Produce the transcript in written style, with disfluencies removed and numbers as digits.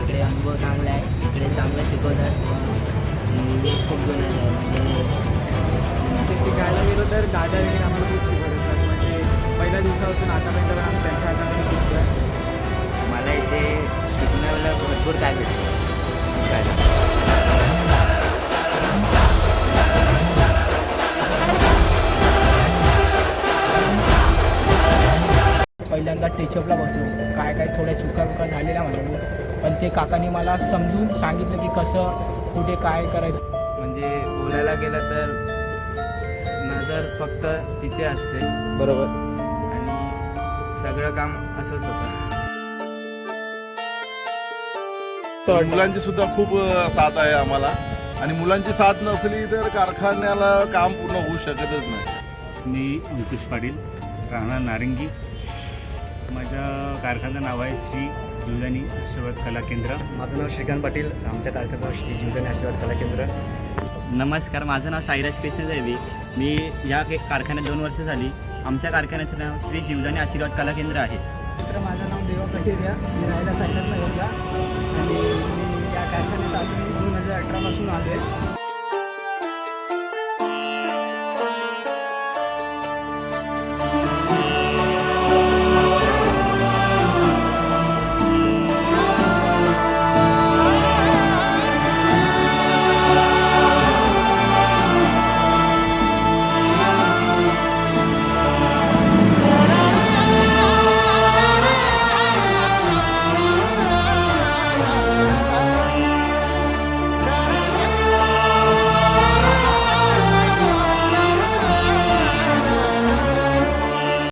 इकडे अनुभव चांगला आहे, इकडे चांगलं शिकवतात. खूप गुन्हा आहे म्हणजे शिकायला गेलो तर दादा वगैरे आम्हाला खूप शिकवतात. म्हणजे पहिल्या दिवसापासून आतापर्यंत पण आम्ही त्यांच्या हाताने शिकतो. मला इथे शिकण्याला भरपूर काय भेटतं शिकायला. पहिल्यांदा टेचअपला बसलो, काय काय थोड्या चुका झालेल्या माझ्या, पण ते काकांनी मला समजून सांगितलं की कसं कुठे काय करायचं. म्हणजे बोलायला गेलं तर नजर फक्त तिथे असते बरोबर. आणि सगळं काम असंच होतं. मुलांची सुद्धा खूप साथ आहे आम्हाला, आणि मुलांची साथ नसली तर कारखान्याला काम पूर्ण होऊ शकतच नाही. मी अंकुश पाटील, राहणार नारंगी. माझ्या कारखान्याचं नाव आहे श्री जीवदानी आशीर्वाद कला केंद्र. माझं नाव श्रीकांत पाटील, आमच्या कारखान्याचं श्री जीवदानी आशीर्वाद कला केंद्र. नमस्कार, माझं नाव साईराज पेशंट आहे. मी या कारखान्यात 2 वर्ष झाली. आमच्या कारखान्याचं नाव श्री जीवदानी आशीर्वाद कला केंद्र आहे. तर माझं नाव देवा कटेरिया, मी राहायला सायन्स नगरला, आणि मी या कारखान्यात अजून 2018 पासून आलो आहे.